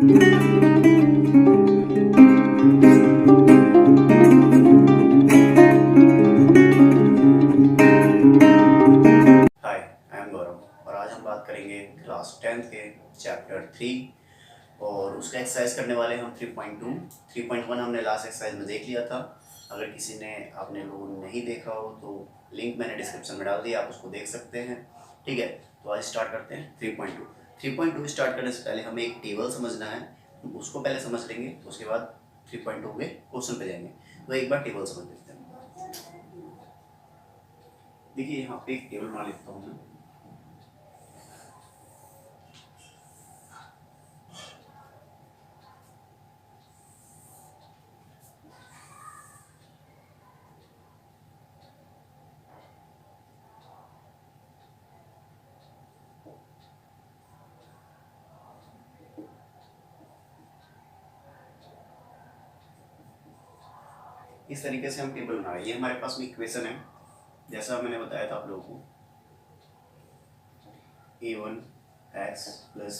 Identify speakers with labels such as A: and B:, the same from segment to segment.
A: I am गौरव और आज हम बात करेंगे क्लास 10th के चैप्टर 3 और उसका एक्सरसाइज करने वाले हम 3.2 3.1 हमने लास्ट एक्सरसाइज में देख लिया था। अगर किसी ने आपने लोग नहीं देखा हो तो लिंक मैंने डिस्क्रिप्शन में डाल दिया, आप उसको देख सकते हैं। ठीक है, तो आज स्टार्ट करते हैं 3.2। 3.2 स्टार्ट करने से पहले हमें एक टेबल समझना है, उसको पहले समझ लेंगे तो उसके बाद 3.2 के क्वेश्चन पे जाएंगे। तो एक बार टेबल समझ लेते हैं। देखिए यहाँ पे एक टेबल बना लेता हूँ मैं। इस तरीके से हम टेबल बना रहे हैं। ये हमारे पास में इक्वेशन है, जैसा मैंने बताया था आप लोगों को, a1x plus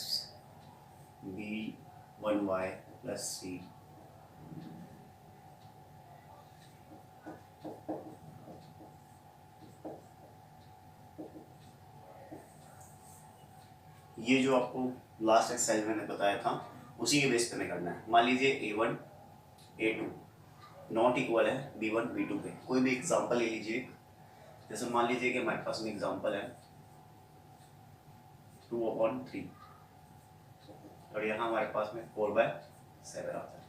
A: b1y plus c ये जो आपको लास्ट एक्सरसाइज मैंने बताया था उसी के बेस पे करना है। मान लीजिए a1 a2 नॉट इक्वल है b1 b2 पे। कोई भी एग्जांपल ले लीजिए, जैसे मान लीजिए कि हमारे पास में एग्जांपल है 2/3 और यहाँ हमारे पास में 4/7 आता है।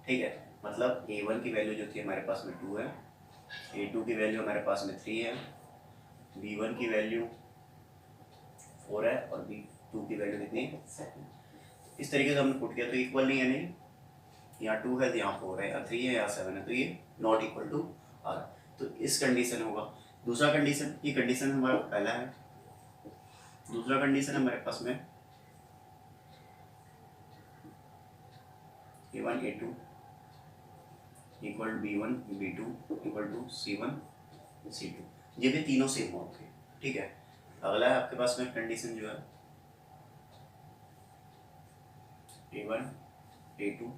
A: ठीक है, मतलब a1 की वैल्यू जो थी हमारे पास में 2 है, a2 की वैल्यू हमारे पास में 3 है, b1 की वैल्यू 4 है और b2 की वैल्यू कितनी है 7। इस तरीके से हमने पुट किया तो इक्वल नहीं है, नहीं यहाँ 2 है तो यहाँ 4 है, यहाँ 3 है यहाँ 7 है, तो ये नॉट इक्वल टू आर। तो इस कंडीशन होगा। दूसरा कंडीशन, ये कंडीशन हमारा पहला है। दूसरा कंडीशन हमारे पास में a1 a2 equal b1 b2 equal to c1 c2। ये भी तीनों सेम होंगे। ठीक है, अगला है आपके पास में कंडीशन जो है a1 a2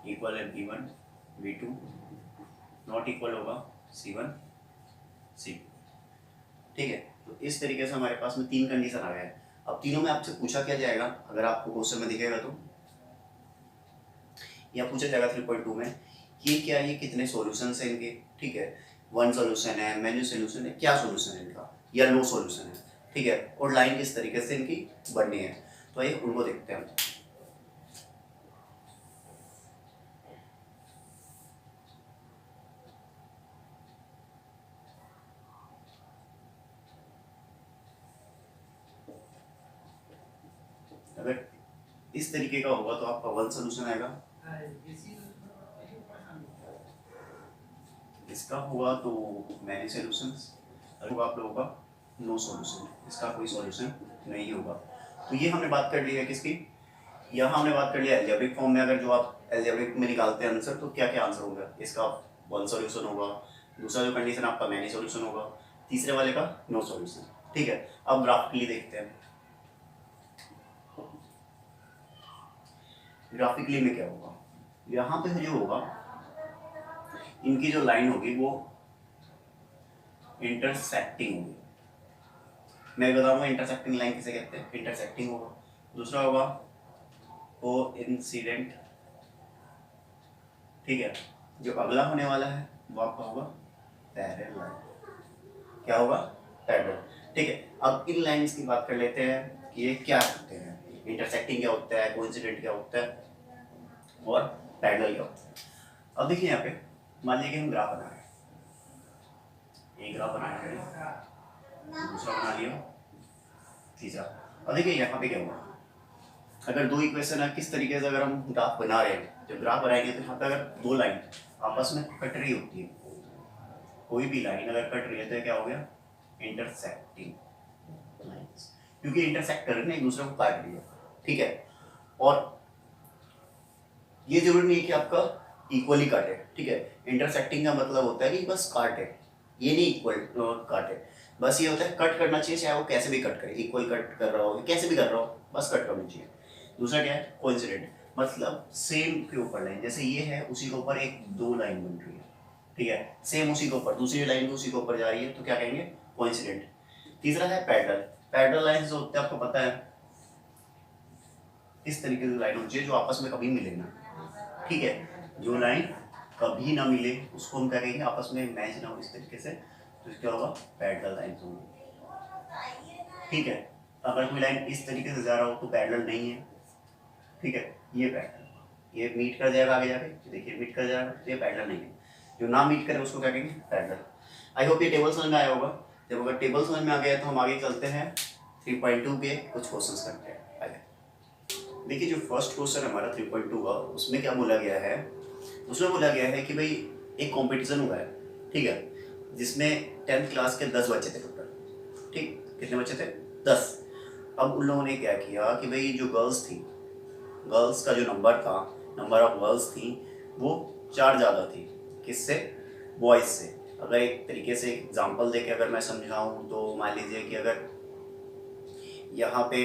A: इक्वल है b1 b2 नॉट इक्वल होगा c1 c2। ठीक है, तो इस तरीके से हमारे पास में तीन कंडीशन आ गया है। अब तीनों में आपसे पूछा क्या जाएगा, अगर आपको क्वेश्चन में दिखेगा तो यह पूछा जाएगा 3.2 में ये क्या है, ये कितने सॉल्यूशंस हैं इनके। ठीक है, 1 सॉल्यूशन है, मेन्यू सॉल्यूशन है, क्या सॉल्यूशन है इनका या नो सॉल्यूशन है। ठीक है, और लाइन किस तरीके से इनकी बननी है, तो आइए उनको देखते हैं। अगर इस तरीके का होगा तो आपका 1 सॉल्यूशन आएगा, इसका होगा तो मैनी सॉल्यूशंस, होगा आप लोगों का नो सॉल्यूशन, इसका कोई सॉल्यूशन नहीं होगा। तो ये हमने बात कर ली है किसकी, यहाँ हमने बात कर लिया एल्जेब्रिक फॉर्म में। अगर जो आप एल्जेब्रिक में निकालते हैं आंसर तो क्या क्या आंसर होगा, इसका 1 सॉल्यूशन होगा, दूसरा जो कंडीशन आपका मैनी सॉल्यूशन होगा, तीसरे वाले का नो सॉल्यूशन। ठीक है, अब ग्राफिकली देखते हैं। ग्राफिकली में क्या होगा, यहाँ पे जो होगा इनकी जो लाइन होगी वो इंटरसेक्टिंग होगी। मैं बताऊंगा इंटरसेक्टिंग लाइन किसे कहते हैं, इंटरसेक्टिंग होगा। दूसरा होगा कोइंसिडेंट। ठीक है, जो अगला होने वाला है वो आपका होगा पैरेलल। क्या होगा, पैरेलल। ठीक है, अब इन लाइंस की बात कर लेते हैं कि ये क्या होते हैं, इंटरसेक्टिंग क्या होता है, कोइंसिडेंट क्या होता है और पैरेलल क्या होता है। अब देखिए यहाँ पे मान लीजिए कि हम ग्राफ बना रहे हैं, एक ग्राफ बनाया है, दूसरा बना लिया, तीसरा। अब देखिए यहाँ पे क्या हुआ, अगर दो इक्वेशन है किस तरीके से अगर हम ग्राफ बना रहे हैं, जब ग्राफ बनाएंगे तो यहाँ पे अगर दो लाइन आपस में कट रही होती है, कोई भी लाइन अगर कट रही है तो क्या हो गया, इंटरसेक्टिंग लाइंस, क्योंकि इंटरसेक्ट कर रहे हैं एक दूसरे को काट रही है। ठीक है, और ये जरूरी नहीं है कि आपका इक्वली काटे। ठीक है, इंटरसेक्टिंग का मतलब होता है कि बस काटे, ये नहीं इक्वल काटे, बस ये होता है कट करना चाहिए, चाहे वो कैसे भी कट करे, इक्वल कट कर रहा हो कैसे भी कर रहा हो, बस कट करनी चाहिए। दूसरा क्या है, कोइंसिडेंट, मतलब सेम के ऊपर लाइन, जैसे ये है उसी के ऊपर एक दो लाइन बन रही है, ठीक है, सेम उसी के ऊपर दूसरी लाइन भी उसी के ऊपर जा रही है, तो क्या कहेंगे, कोइंसिडेंट। तीसरा है पैरेलल। पैरेलल लाइन जो होते हैं आपको पता है, इस तरीके से लाइन होनी चाहिए जो आपस में कभी मिले ना, ठीक है, जो लाइन कभी ना मिले उसको हम क्या कहेंगे, आपस में मैच ना हो इस तरीके से, तो क्या होगा, पैरेलल लाइन होंगी, ठीक है। अगर कोई लाइन इस तरीके से जा रहा हो तो पैरेलल नहीं है, ठीक है, ये पैरेलल, ये मीट कर जाएगा आगे जाके, देखिए मीट कर जाएगा, तो ये पैरेलल नहीं है, जो ना मीट करे उसको क्या कहेंगे, पैरेलल। आई होप ये टेबल समझ में आया होगा। जब अगर टेबल समझ में आ गया तो हम आगे चलते हैं 3.2 के कुछ क्वेश्चंस करते हैं। आगे देखिए, जो फर्स्ट क्वेश्चन है हमारा 3.2 का, उसमें क्या बोला गया है, उसमें बोला गया है कि भाई एक कंपटीशन हुआ है, ठीक है, जिसमें 10th क्लास के 10 बच्चे थे टोटल, ठीक, कितने बच्चे थे, 10। अब उन लोगों ने क्या किया कि भाई जो गर्ल्स थी, गर्ल्स का जो नंबर था, नंबर ऑफ गर्ल्स थी, वो 4 ज़्यादा थी, किससे, बॉयज़ से। अगर एक तरीके से एग्जांपल देके अगर मैं समझाऊँ तो मान लीजिए कि अगर यहाँ पे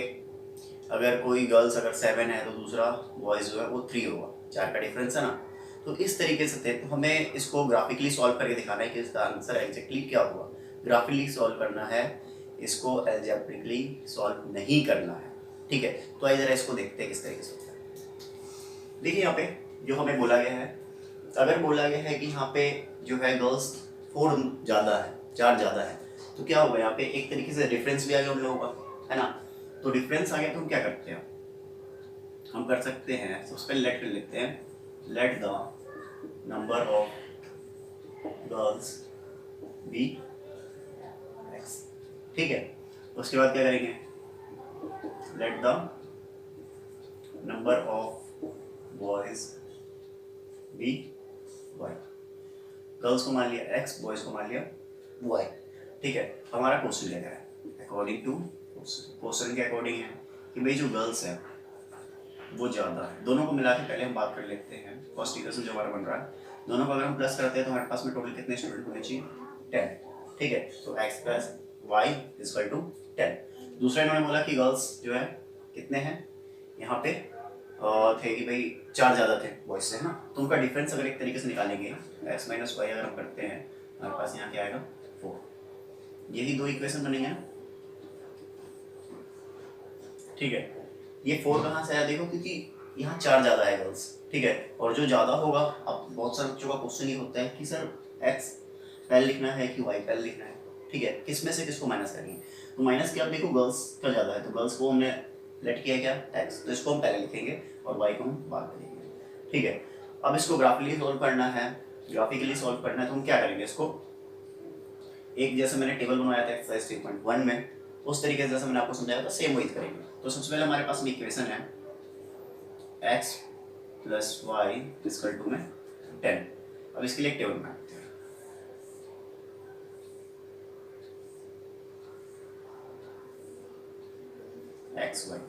A: अगर कोई गर्ल्स अगर 7 है तो दूसरा बॉयज़ जो है वो 3 होगा, 4 का डिफरेंस है ना। तो इस तरीके से थे, तो हमें इसको ग्राफिकली सॉल्व करके दिखाना है कि इसका आंसर एग्जैक्टली क्या हुआ। ग्राफिकली सॉल्व करना है, इसको एल्जेब्रिकली सॉल्व नहीं करना है, ठीक है। तो आइए जरा इसको देखते हैं किस तरीके से होता है। देखिए यहाँ पे जो हमें बोला गया है, अगर बोला गया है कि यहाँ पे जो है गर्ल्स 4 ज़्यादा है, 4 ज़्यादा है, तो क्या होगा, यहाँ पे एक तरीके से डिफरेंस भी आ गया उन लोगों का, है ना। तो डिफरेंस आ गया तो हम क्या करते हैं, हम कर सकते हैं सबसे पहले लेट कर लेते हैं, let the number of girls be x, ठीक है। उसके बाद क्या करेंगे, let the number of boys be y, girls को मान लिया एक्स, बॉयज को मान लिया वाई, ठीक है। हमारा क्वेश्चन क्या है, अकॉर्डिंग टू क्वेश्चन के अकॉर्डिंग है कि भाई जो गर्ल्स है वो ज़्यादा है। दोनों को मिला के पहले हम बात कर लेते हैं, फर्स्ट इक्वेशन जो हमारा बन रहा है, दोनों को अगर हम प्लस करते हैं तो हमारे पास में टोटल कितने स्टूडेंट होने चाहिए, 10, ठीक है। तो x plus y equal to 10। दूसरा इन्होंने बोला कि गर्ल्स जो है कितने हैं, यहाँ पे थे कि भाई 4 ज़्यादा थे बॉयज से, है ना। तो उनका डिफरेंस अगर एक तरीके से निकालेंगे, x माइनस वाई अगर हम करते हैं, हमारे पास यहाँ क्या आएगा, 4। यही 2 इक्वेशन बनेंगे ना, ठीक है। ये 4 कहाँ से आया देखो, क्योंकि यहाँ 4 ज़्यादा है गर्ल्स, ठीक है। और जो ज़्यादा होगा, अब बहुत सारे बच्चों का क्वेश्चन ये होता है कि सर x पहले लिखना है कि y पहले लिखना है, ठीक है, किसमें से किसको माइनस करेंगे। तो माइनस क्या, देखो गर्ल्स का ज़्यादा है तो गर्ल्स को हमने लेट किया क्या, x, तो इसको हम पहले लिखेंगे और y को हम बाद में लिखेंगे, ठीक है। अब इसको ग्राफिकली सॉल्व करना है, ग्राफिकली सॉल्व करना है तो हम क्या करेंगे, इसको एक जैसे मैंने टेबल बनवाया था एक्सरसाइज 3.1 में, उस तरीके से जैसे मैंने आपको समझाया था सेम वही करेंगे। तो सबसे पहले हमारे पास में इक्वेशन है x plus y equal to में 10। अब इसके लिए एक टेबल बनाते हैं, एक्स वाई।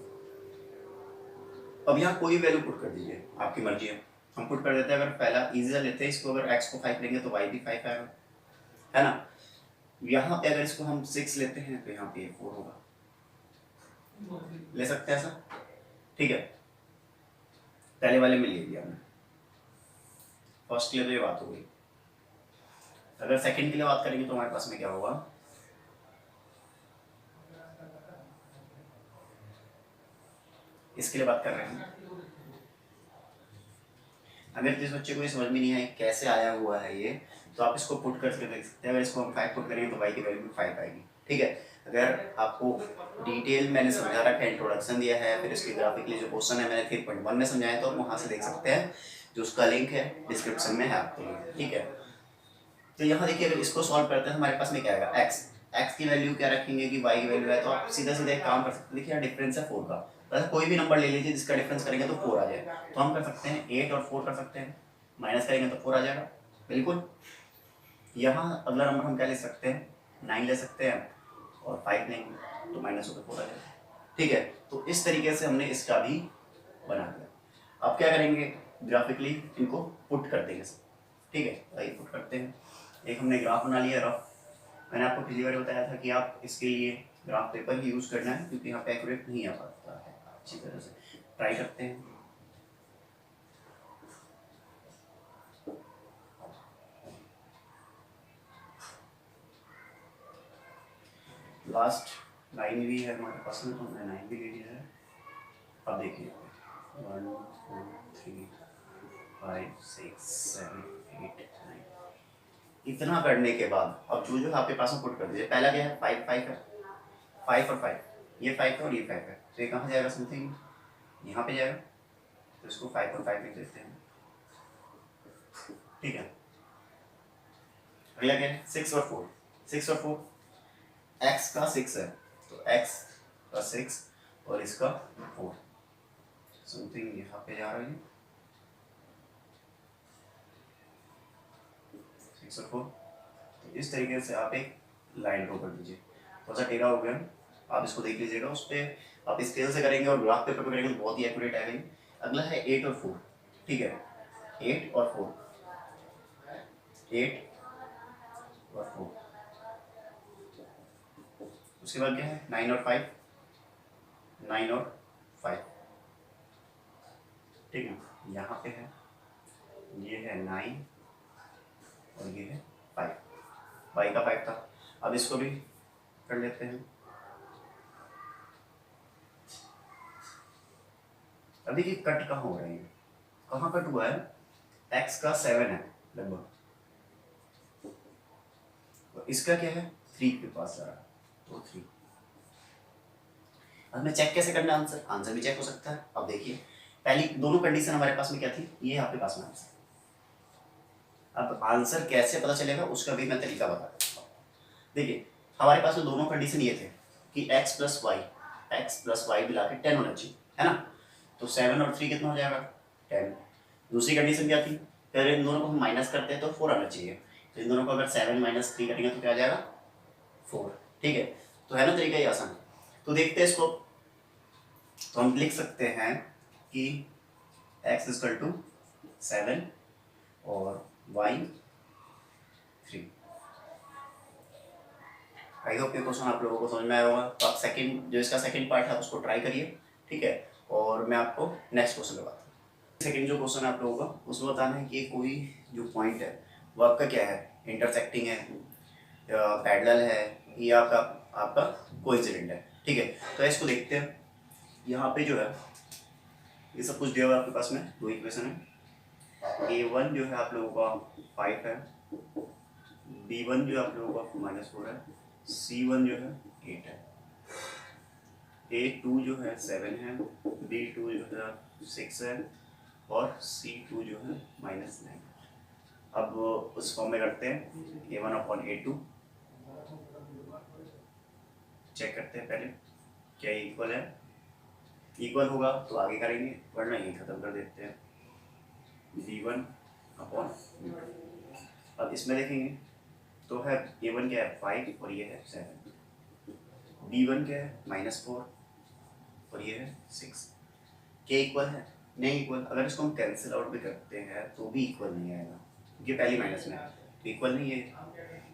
A: अब यहाँ कोई वैल्यू पुट कर दीजिए, आपकी मर्जी है। हम पुट कर देते हैं, अगर पहला इजी लेते हैं इसको, अगर x को 5 लेंगे तो y भी 5 आएगा, है ना। यहाँ पे अगर इसको हम 6 लेते हैं तो यहाँ पे 4 होगा, ले सकते हैं ऐसा, ठीक है। पहले वाले में ले लिया हमने, फर्स्ट के लिए तो ये बात हो गई। अगर सेकंड के लिए बात करेंगे तो हमारे पास में क्या होगा, इसके लिए बात कर रहे हैं। अगर जिस बच्चे को ये समझ में नहीं आए कैसे आया हुआ है ये, तो आप इसको पुट करके देख सकते हैं। अगर इसको हम 5 पुट करेंगे तो y की वैल्यू 5 आएगी, ठीक है। अगर आपको डिटेल मैंने समझा रखा है, इंट्रोडक्शन दिया है, फिर इसकी ग्राफिकली जो क्वेश्चन है मैंने 3.1 में समझाया, तो आप वहाँ से देख सकते हैं, जो उसका लिंक है डिस्क्रिप्शन में है आपके लिए, ठीक है। तो यहाँ देखिए, अगर इसको सॉल्व करते हैं हमारे पास में क्या आएगा, x की वैल्यू क्या रखेंगे कि y की वैल्यू है, तो आप सीधा सीधा एक काम कर सकते हैं। देखिए यहाँ डिफरेंस है 4 का, तो कोई भी नंबर ले लीजिए जिसका डिफरेंस करेंगे तो 4 आ जाएगा। तो हम कर सकते हैं 8 और 4 कर सकते हैं, माइनस करेंगे तो 4 आ जाएगा, बिल्कुल। यहाँ अगला नंबर हम क्या ले सकते हैं, 9 ले सकते हैं, और 5 लेंगे तो माइनस होकर 4 आ जाएगा, ठीक है। तो इस तरीके से हमने इसका भी बना दिया। अब क्या करेंगे, ग्राफिकली इनको पुट कर देंगे सब, ठीक है। आइए पुट करते हैं। एक हमने ग्राफ बना लिया रफ। मैंने आपको पिछली बार बताया था कि आप इसके लिए ग्राफ पेपर ही यूज़ करना है, क्योंकि यहाँ पे एक्यूरेट नहीं आ पाता है अच्छी तरह से। ट्राई करते हैं। लास्ट लाइन भी है हमारे पास में, तो हमने 9 भी ले लिया है। अब देखिए 1 2 3 5 6 7 8 9, इतना करने के बाद अब जो जो आपके पास में पुट कर दीजिए। पहला क्या है, 5 5 है, 5 और 5, ये 5 है और ये 5 है, तो ये कहाँ जाएगा, समथिंग यहाँ पे जाएगा, तो इसको 5 और 5 लिख देते हैं। ठीक है, अगला क्या है, 6 और 4, 6 और 4, x का 6 है तो x का 6 और इसका 4, समथिंग यहाँ पे जा रही है 6 और 4। तो इस तरीके से आप एक लाइन ड्रॉ कर दीजिए। थोड़ा सा टेढ़ा हो गया, आप इसको देख लीजिएगा, उस पर आप स्केल से करेंगे और ग्राफ पेपर पे करेंगे तो बहुत ही एक्यूरेट आएगा। अगला है 8 और 4, ठीक है, 8 और 4, 8 और 4। उसके बाद क्या है, 9 और 5, 9 और 5, ठीक है, यहाँ पे है, ये है 9 और ये है 5, y का 5 था। अब इसको भी कर लेते हैं। अब देखिए कट कहाँ हो रहा है, कहाँ कट हुआ है, x का 7 है लगभग, तो इसका क्या है 3 के पास जा रहा है, तो 3। अब मैं चेक कैसे करना है आंसर, आंसर भी चेक हो सकता है। अब देखिए पहली दोनों कंडीशन हमारे पास में क्या थी, ये आपके पास में आंसर। अब आंसर कैसे पता चलेगा उसका भी मैं तरीका बता देता हूँ। देखिए हमारे पास में दोनों कंडीशन ये थे कि x प्लस वाई मिला के 10 होना चाहिए, है ना, तो 7 और 3 कितना हो जाएगा 10। दूसरी कंडीशन क्या थी, फिर इन दोनों को हम माइनस करते हैं तो 4 आना चाहिए, तो इन दोनों को अगर 7 माइनस 3 करेंगे तो क्या आ जाएगा 4, ठीक है। तो है ना तरीका ये आसान। तो देखते हैं इसको, तो हम लिख सकते हैं कि x इक्वल टू 7 और y 3। आई होप ये क्वेश्चन आप लोगों को समझ में आया होगा। तो आप सेकंड जो इसका सेकंड पार्ट है उसको ट्राई करिए, ठीक है, और मैं आपको नेक्स्ट क्वेश्चन बताता हूँ। सेकंड जो क्वेश्चन है आप लोगों का उसमें बताना है कि कोई जो पॉइंट है वो आपका क्या है, इंटरसेक्टिंग है, पैरेलल है, या आपका कोइंसिडेंट है, ठीक है। तो इसको देखते हैं। यहाँ पे जो है ये सब कुछ दिया हुआ है आपके पास में, दो इक्वेशन है। a1 जो है आप लोगों का 5 है, b1 जो है आप लोगों का -4 है, c1 जो है 8 है, a2 जो है 7 है, b2 जो है 6 है और c2 जो है -9। अब उस फॉर्म में करते हैं a1/a2, चेक करते हैं पहले क्या इक्वल है, इक्वल होगा तो आगे करेंगे वरना यही खत्म कर देते हैं, b1/b2। अब इसमें देखेंगे तो है a1 क्या है 5 और ये है 7, b1 क्या है -4 और ये है 6। क्या इक्वल है, नहीं इक्वल। अगर इसको हम कैंसिल आउट भी करते हैं तो भी इक्वल नहीं आएगा क्योंकि पहली माइनस में है तो इक्वल नहीं है।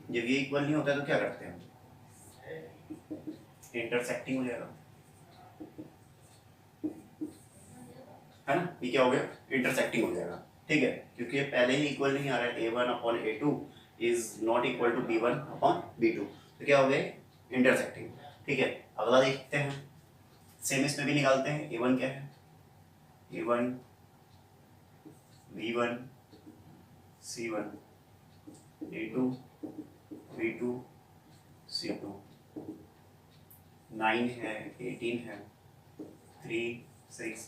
A: जब ये इक्वल नहीं होता है तो क्या करते हैं, इंटरसेक्टिंग हो जाएगा, है ना, ये क्या हो गया इंटरसेक्टिंग हो जाएगा, ठीक है, क्योंकि ये पहले ही इक्वल नहीं आ रहा है, a1/a2 is not equal to b1/b2, तो क्या हो गया इंटरसेक्टिंग, ठीक है। अगला देखते हैं, सेम इसमें भी निकालते हैं। a1 क्या है, a1 b1 c1, a2 b2 c2, 9 है 18 है 3 6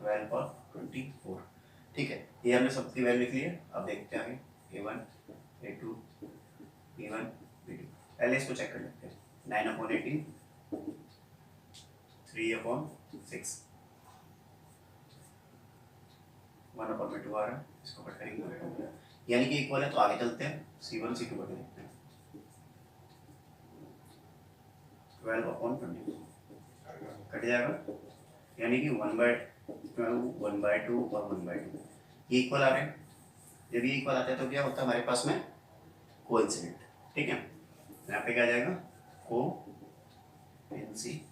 A: 12 और 24, ठीक है। ये हमने सबकी वैल्यू लिख ली है। अब देखते हैं a1 a2 b1 b2। पहले इसको चेक कर लेते हैं, 9/18 3/6 1/2 आ रहा है, इसको कट करेंगे यानी कि इक्वल है, तो आगे चलते हैं c1 c2 करके देखते हैं। 12/22 कट जाएगा यानी कि 1/12 1/2 और 1/2 ये इक्वल आ रहे हैं। जब ये इक्वल आते हैं तो क्या होता है हमारे पास में कोइंसिडेंट, ठीक है। यहाँ पे क्या आ जाएगा कोइंसिडेंट,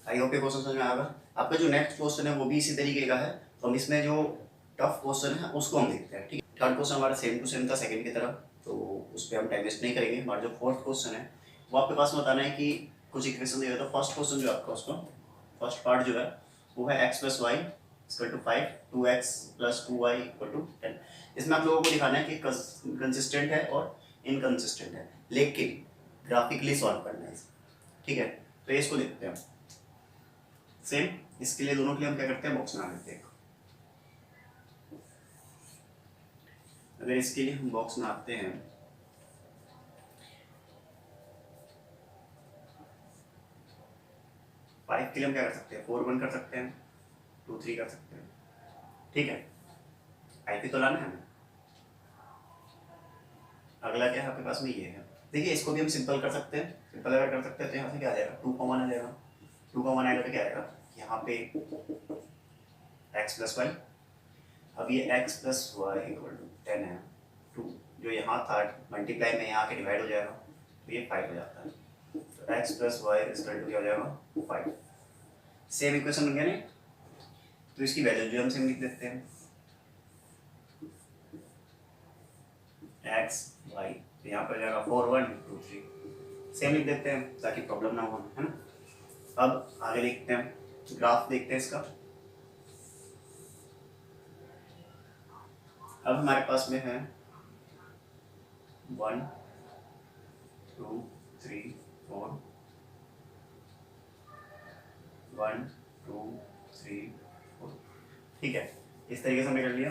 A: आई होप ये क्वेश्चन समझ में आएगा। आपका जो नेक्स्ट क्वेश्चन है वो भी इसी तरीके का है, तो हम इसमें जो टफ क्वेश्चन है उसको हम देखते हैं। ठीक है, थर्ड क्वेश्चन हमारा सेम टू सेम था सेकंड की तरह, तो उस पर हम टाइम वेस्ट नहीं करेंगे। हमारा जो फोर्थ क्वेश्चन है वो आपके पास में बताना है कि कुछ इक्वेशन दिया था। फर्स्ट क्वेश्चन जो आपका उसका फर्स्ट पार्ट जो है वो है x plus y equal to 5, 2x plus 2y equal to 10। इसमें आप लोगों को दिखाना है कि कंसिस्टेंट है और इनकंसिस्टेंट है, लेकिन ग्राफिकली सॉल्व करना है इसे। ठीक है, तो इसको देखते हैं सेम। इसके लिए दोनों के लिए हम क्या करते हैं, बॉक्स बना लेते हैं। अगर इसके लिए हम बॉक्स बनाते हैं, फाइव के लिए हम क्या कर सकते हैं, 4 1 कर सकते हैं, 2 3 कर सकते हैं। ठीक है, आई पी तो लाना है हमें। अगला क्या है आपके पास में, ये है। देखिए इसको भी हम सिंपल कर सकते हैं। सिंपल अगर कर सकते हैं तो यहाँ से क्या आ जाएगा, 2 कॉमन आ जाएगा। 2 कॉमन आएगा तो क्या आएगा, यहाँ पे x प्लस वाई। अब ये x plus y equal to 10 है। 2 जो यहाँ था मल्टीप्लाई में यहाँ के डिवाइड हो जाएगा, तो ये 5 हो जाता है। तो x plus y equal to क्या हो जाएगा, 5। सेम इक्वेशन बन गया नहीं, तो इसकी वैल्यू जो हम सेम लिख देते हैं, x y, तो यहाँ पर जाएगा 4 1 2 3। सेम लिख देते हैं ताकि प्रॉब्लम ना हो, है ना। अब आगे देखते हैं, ग्राफ देखते हैं इसका। अब हमारे पास में है 1 2 3 4, 1 2 3 4। ठीक है, इस तरीके से हमने कर लिया।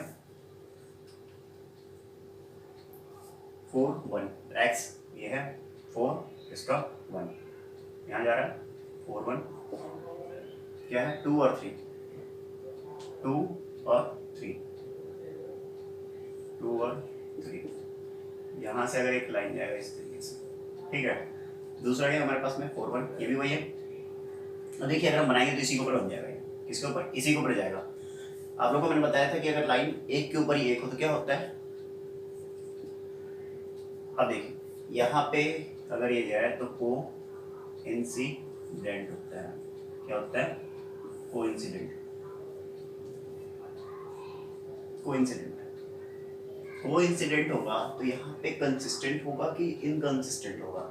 A: 4 1 x ये है 4, इसका 1 यहाँ जा रहा है 4 1, क्या है 2 और 3, 2 और 3, 2 और 3। यहाँ से अगर एक लाइन जाएगा इस तरीके से। ठीक है, दूसरा क्या हमारे पास में 4 1, ये भी वही है। और देखिए अगर हम बनाएंगे तो इसी के ऊपर बन जाएगा, किसके ऊपर, इसी के ऊपर जाएगा। आप लोगों को मैंने बताया था कि अगर लाइन एक के ऊपर ही एक हो तो क्या होता है। अब देखिए यहाँ पे अगर ये जाए तो को इंसिडेंट होता है। क्या होता है, को इंसिडेंट। को इंसिडेंट होगा तो यहाँ पे कंसिस्टेंट होगा कि इनकंसिस्टेंट होगा।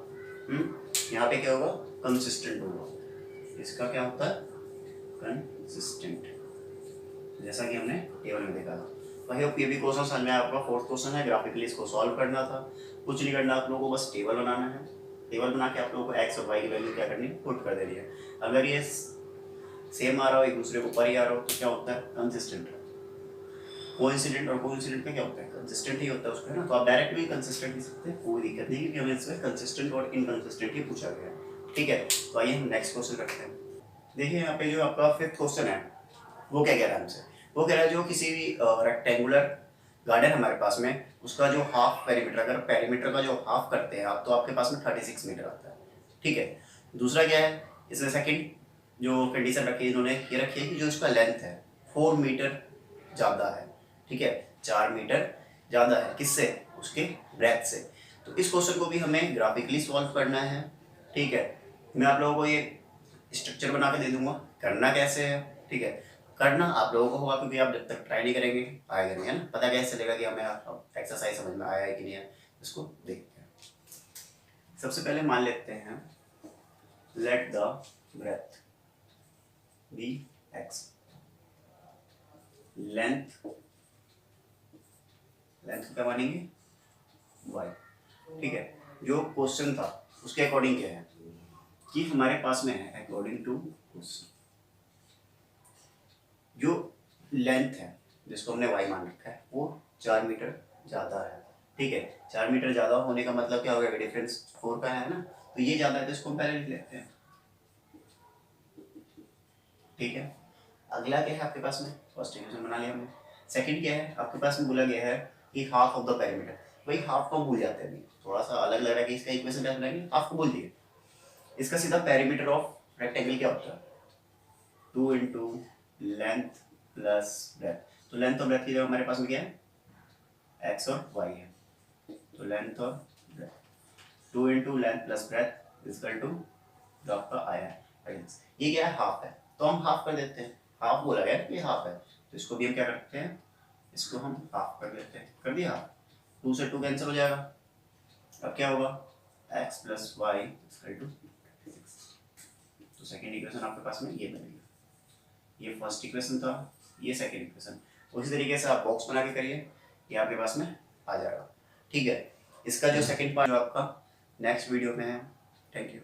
A: यहाँ पे क्या होगा, कंसिस्टेंट होगा। इसका क्या होता है, कंसिस्टेंट, जैसा कि हमने टेबल में देखा था। वही अब ये भी क्वेश्चन समझ में आपका फोर्थ क्वेश्चन है, ग्राफिकली इसको सॉल्व करना था। कुछ नहीं करना आप लोगों को, बस टेबल बनाना है। टेबल बना के आप लोगों को एक्स और वाई की वैल्यू क्या करनी है, पुट कर देनी है। अगर ये सेम आ रहा हो, एक दूसरे को ऊपर ही आ रहा हो, तो क्या होता है, कंसिस्टेंट। कोइंसिडेंट और कोइंसिडेंट का क्या होता है, कंसिस्टेंट ही होता है उसका, है ना। तो आप डायरेक्ट भी कंसिस्टेंट लिख सकते हैं, कोई दिक्कत नहीं, क्योंकि हमें इसमें कंसिस्टेंट और इनकंसिस्टेंट ही पूछा गया है। ठीक है, तो आइए हम नेक्स्ट क्वेश्चन करते हैं। देखिए यहाँ पे जो आपका फिफ्थ क्वेश्चन है वो क्या कह रहा है हमसे, वो कह रहा है जो किसी भी रेक्टेंगुलर गार्डन हमारे पास में, उसका जो हाफ पेरीमीटर, अगर पेरीमीटर का जो हाफ करते हैं आप, तो आपके पास में 36 मीटर आता है। ठीक है, दूसरा क्या है इसमें, सेकंड जो कंडीशन रखी है इन्होंने, ये रखी है कि जो इसका लेंथ है 4 मीटर ज़्यादा है। ठीक है, 4 मीटर ज़्यादा है, किससे, उसके ब्रेथ से। तो इस क्वेश्चन को भी हमें ग्राफिकली सॉल्व करना है। ठीक है, मैं आप लोगों को ये स्ट्रक्चर बना के दे दूंगा, करना कैसे है। ठीक है, करना आप लोगों को होगा, क्योंकि आप जब तक ट्राई नहीं करेंगे आएगा नहीं, है ना। पता कैसे चलेगा कि हमें एक्सरसाइज समझ में आया है कि नहीं है, इसको देखते हैं। सबसे पहले मान लेते हैं, let the breadth be x, length क्या मानेंगे, वाई। ठीक है, जो क्वेश्चन था उसके अकॉर्डिंग क्या है कि हमारे पास में है, अकॉर्डिंग टू क्वेश्चन, जो लेंथ है जिसको हमने वाई मान रखा है वो 4 मीटर ज़्यादा है। ठीक है, 4 मीटर ज़्यादा होने का मतलब क्या हो गया, डिफरेंस 4 का है ना, तो ये ज़्यादा है तो इसको हम पहले लिख लेते हैं। ठीक है, अगला क्या है आपके पास में, फर्स्ट इक्वेशन बना लिया हमने। सेकंड क्या है आपके पास में, बोला गया है कि हाफ ऑफ द पेरीमीटर। भाई हाफ को भूल जाते हैं, अभी थोड़ा सा अलग लग रहा है कि इसका इक्वेशन क्या बनाएंगे, हाफ को भूल दिए। इसका सीधा पेरीमीटर ऑफ रेक्टेंगल क्या होता है, 2 इंटू लेंथ प्लस ब्रेथ। तो लेंथ और ब्रेथ की जगह हमारे पास में क्या है, एक्स और वाई है। तो लेंथ और breadth 2 into length plus breadth is equal to जो आपका आया है अगेंस्ट। ये क्या है, हाफ है, तो हम हाफ कर देते हैं, हाफ बोला गया कि हाफ है, तो इसको भी हम क्या करते हैं, इसको हम हाफ कर देते हैं, कर दिया हाफ, 2 से 2 कैंसिल हो जाएगा। अब क्या होगा, x plus y equal to 6। तो सेकेंड इक्वेशन आपके पास में ये बनेगी, ये फर्स्ट इक्वेशन था, ये सेकेंड इक्वेशन। उसी तरीके से आप बॉक्स बना के करिए, ये आपके पास में आ जाएगा। ठीक है, इसका जो सेकेंड पार्ट जो आपका नेक्स्ट वीडियो में है। Thank you.